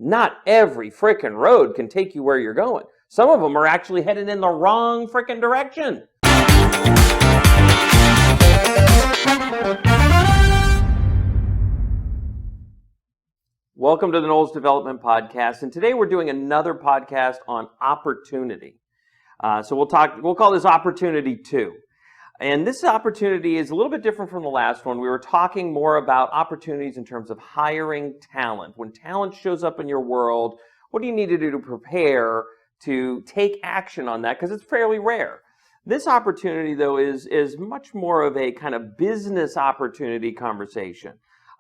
Not every frickin' road can take you where you're going. Some of them are actually headed in the wrong frickin' direction. Welcome to the Knowles Development Podcast, and today we're doing another podcast on opportunity. So we'll call this Opportunity 2. And this opportunity is a little bit different from the last one. We were talking more about opportunities in terms of hiring talent. When talent shows up in your world, what do you need to do to prepare to take action on that? Because it's fairly rare. This opportunity, though, is much more of a kind of business opportunity conversation.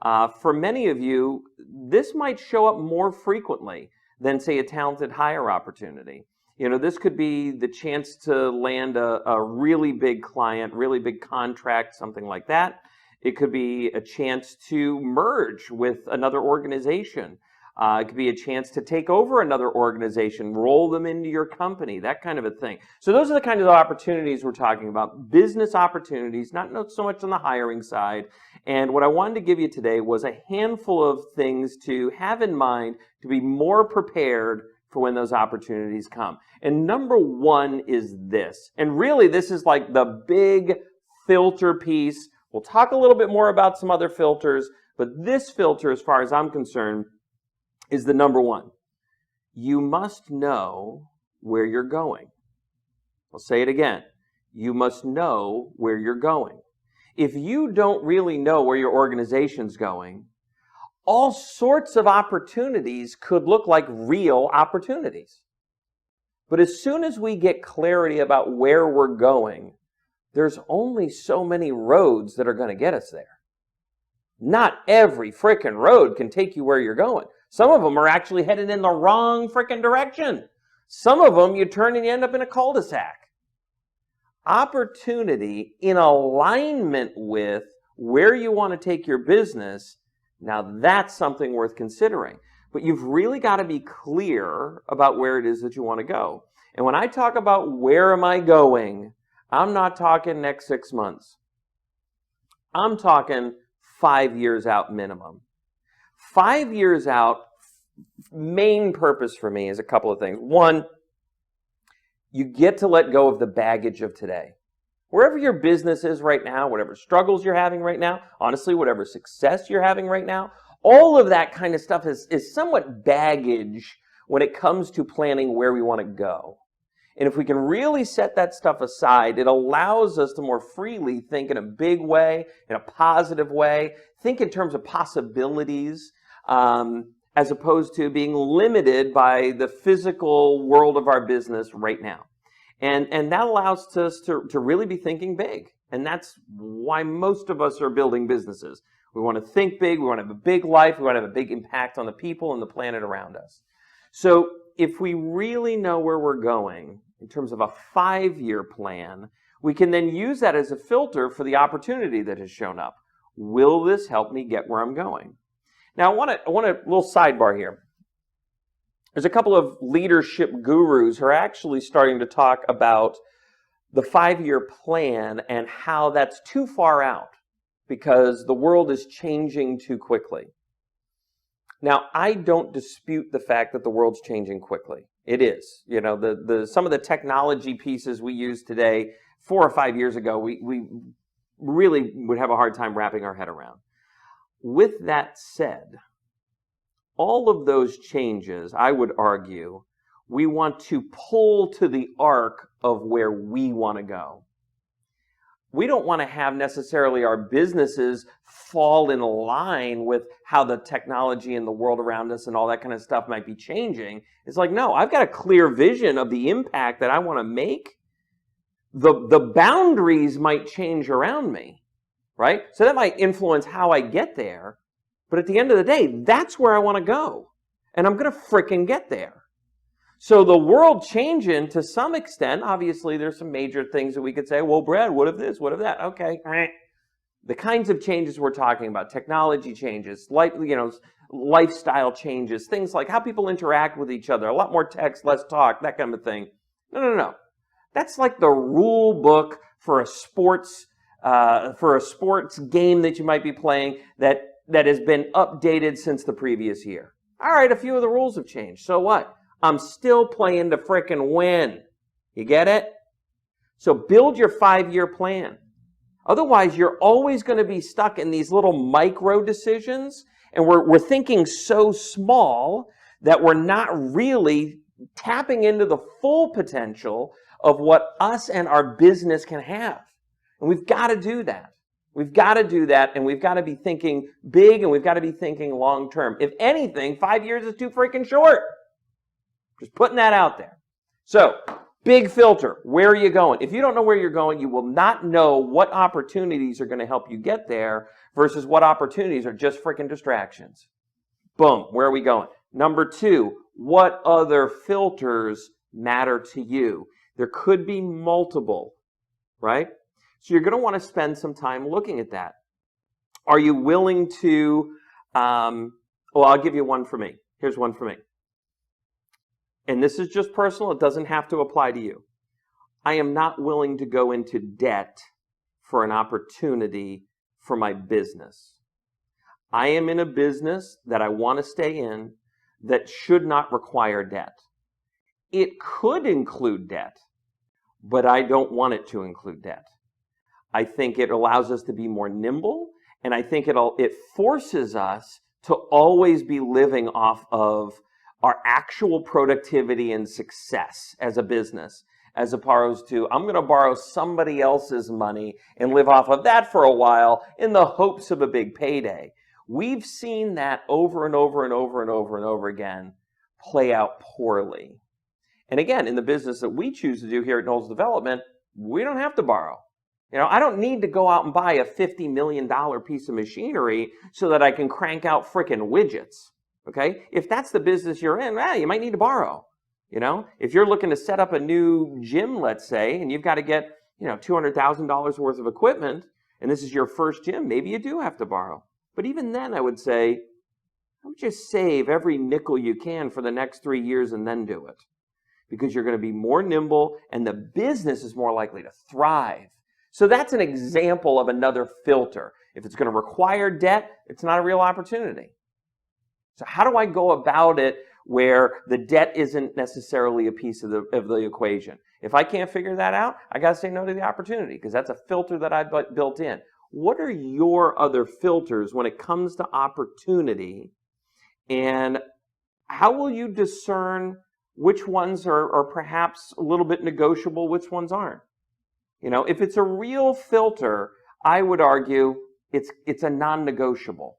For many of you, this might show up more frequently than, say, a talented hire opportunity. You know, this could be the chance to land a really big client, really big contract, something like that. It could be a chance to merge with another organization. It could be a chance to take over another organization, roll them into your company, that kind of a thing. So those are the kinds of opportunities we're talking about, business opportunities, not so much on the hiring side. And what I wanted to give you today was a handful of things to have in mind to be more prepared for when those opportunities come. And number one is this. And really, this is like the big filter piece. We'll talk a little bit more about some other filters, but this filter, as far as I'm concerned, is the number one. You must know where you're going. I'll say it again. You must know where you're going. If you don't really know where your organization's going, all sorts of opportunities could look like real opportunities. But as soon as we get clarity about where we're going, there's only so many roads that are going to get us there. Not every frickin' road can take you where you're going. Some of them are actually headed in the wrong frickin' direction. Some of them you turn and you end up in a cul-de-sac. Opportunity in alignment with where you want to take your business, now that's something worth considering. But you've really got to be clear about where it is that you want to go. And when I talk about where am I going, I'm not talking next 6 months. I'm talking 5 years out minimum. 5 years out, main purpose for me is a couple of things. One, you get to let go of the baggage of today. Wherever your business is right now, whatever struggles you're having right now, honestly, whatever success you're having right now, all of that kind of stuff is somewhat baggage when it comes to planning where we want to go. And if we can really set that stuff aside, it allows us to more freely think in a big way, in a positive way, think in terms of possibilities, as opposed to being limited by the physical world of our business right now. And that allows us to really be thinking big. And that's why most of us are building businesses. We want to think big, we want to have a big life, we want to have a big impact on the people and the planet around us. So if we really know where we're going in terms of a 5-year plan, we can then use that as a filter for the opportunity that has shown up. Will this help me get where I'm going? Now, I want a little sidebar here. There's a couple of leadership gurus who are actually starting to talk about the 5-year plan and how that's too far out because the world is changing too quickly. Now, I don't dispute the fact that the world's changing quickly. It is. You know, some of the technology pieces we use today, 4 or 5 years ago, we really would have a hard time wrapping our head around. With that said, all of those changes, I would argue, we want to pull to the arc of where we want to go. We don't want to have necessarily our businesses fall in line with how the technology and the world around us and all that kind of stuff might be changing. It's like, no, I've got a clear vision of the impact that I want to make. The boundaries might change around me, right? So that might influence how I get there. But at the end of the day, that's where I want to go. And I'm going to frickin' get there. So the world changing to some extent, obviously there's some major things that we could say, well, Brad, what if this, what if that? Okay. The kinds of changes we're talking about, technology changes, lifestyle changes, things like how people interact with each other, a lot more text, less talk, that kind of thing. No. That's like the rule book for a sports game that you might be playing that has been updated since the previous year. All right, a few of the rules have changed. So what? I'm still playing to frickin' win. You get it? So build your 5-year plan. Otherwise, you're always going to be stuck in these little micro decisions, and we're thinking so small that we're not really tapping into the full potential of what us and our business can have. And we've got to do that. We've got to do that, and we've got to be thinking big, and we've got to be thinking long term. If anything, 5 years is too freaking short. Just putting that out there. So, big filter. Where are you going? If you don't know where you're going, you will not know what opportunities are going to help you get there versus what opportunities are just freaking distractions. Boom. Where are we going? Number 2, what other filters matter to you? There could be multiple, right? So you're going to want to spend some time looking at that. Are you willing to, well, I'll give you one for me. Here's one for me. And this is just personal. It doesn't have to apply to you. I am not willing to go into debt for an opportunity for my business. I am in a business that I want to stay in that should not require debt. It could include debt, but I don't want it to include debt. I think it allows us to be more nimble, and I think it forces us to always be living off of our actual productivity and success as a business, as opposed to, I'm going to borrow somebody else's money and live off of that for a while in the hopes of a big payday. We've seen that over and over and over and over and over again play out poorly. And again, in the business that we choose to do here at Knowles Development, we don't have to borrow. You know, I don't need to go out and buy a $50 million piece of machinery so that I can crank out frickin' widgets. Okay? If that's the business you're in, you might need to borrow. You know, if you're looking to set up a new gym, let's say, and you've got to get, $200,000 worth of equipment, and this is your first gym, maybe you do have to borrow. But even then, I would say, how about you save every nickel you can for the next 3 years and then do it? Because you're going to be more nimble, and the business is more likely to thrive. So that's an example of another filter. If it's going to require debt, it's not a real opportunity. So how do I go about it where the debt isn't necessarily a piece of the equation? If I can't figure that out, I got to say no to the opportunity because that's a filter that I've built in. What are your other filters when it comes to opportunity? And how will you discern which ones are perhaps a little bit negotiable, which ones aren't? If it's a real filter, I would argue it's a non-negotiable.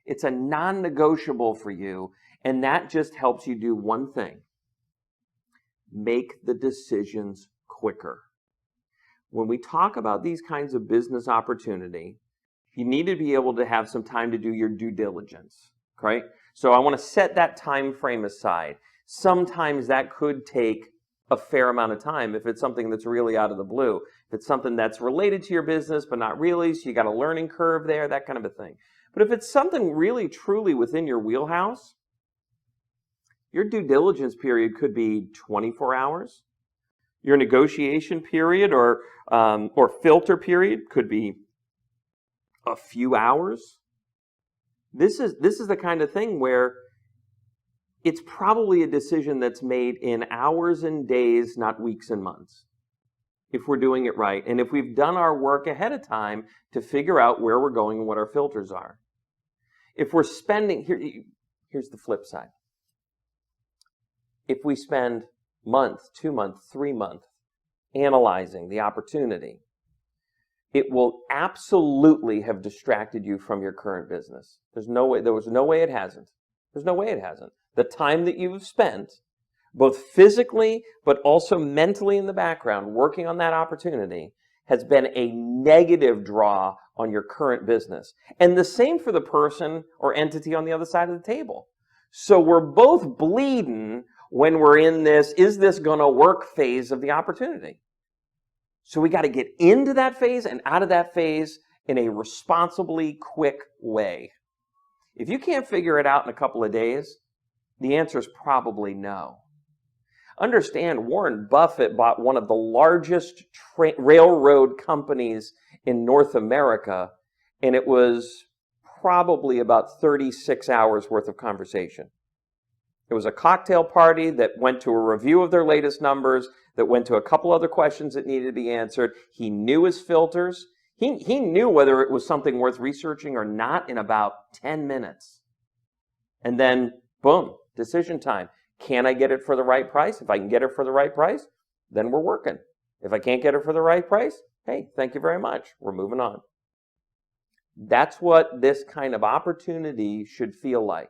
It's a non-negotiable for you, and that just helps you do one thing. Make the decisions quicker. When we talk about these kinds of business opportunity, you need to be able to have some time to do your due diligence, right? So I want to set that time frame aside. Sometimes that could take a fair amount of time if it's something that's really out of the blue. If it's something that's related to your business, but not really, so you got a learning curve there, that kind of a thing. But if it's something really, truly within your wheelhouse, your due diligence period could be 24 hours. Your negotiation period or filter period could be a few hours. This is the kind of thing where it's probably a decision that's made in hours and days, not weeks and months, if we're doing it right. And if we've done our work ahead of time to figure out where we're going and what our filters are. If we're spending, here's the flip side. If we spend month, 2 month, 3 month analyzing the opportunity, it will absolutely have distracted you from your current business. There was no way it hasn't. There's no way it hasn't. The time that you've spent, both physically but also mentally in the background, working on that opportunity, has been a negative draw on your current business. And the same for the person or entity on the other side of the table. So we're both bleeding when we're in this, is this going to work phase of the opportunity. So we got to get into that phase and out of that phase in a responsibly quick way. If you can't figure it out in a couple of days, the answer is probably no. Understand, Warren Buffett bought one of the largest railroad companies in North America, and it was probably about 36 hours worth of conversation. It was a cocktail party that went to a review of their latest numbers, that went to a couple other questions that needed to be answered. He knew his filters. He knew whether it was something worth researching or not in about 10 minutes. And then, boom, decision time. Can I get it for the right price? If I can get it for the right price, then we're working. If I can't get it for the right price, hey, thank you very much. We're moving on. That's what this kind of opportunity should feel like.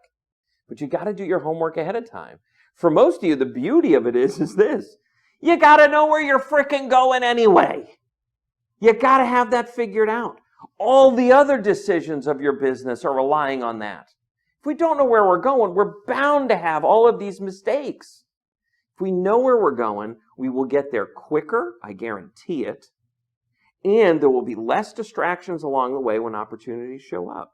But you got to do your homework ahead of time. For most of you, the beauty of it is this. You got to know where you're frickin' going anyway. You got to have that figured out. All the other decisions of your business are relying on that. If we don't know where we're going, we're bound to have all of these mistakes. If we know where we're going, we will get there quicker, I guarantee it, and there will be less distractions along the way when opportunities show up.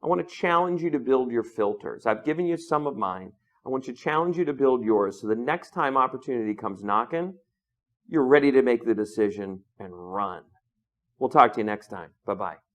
I want to challenge you to build your filters. I've given you some of mine. I want to challenge you to build yours so the next time opportunity comes knocking, you're ready to make the decision and run. We'll talk to you next time. Bye-bye.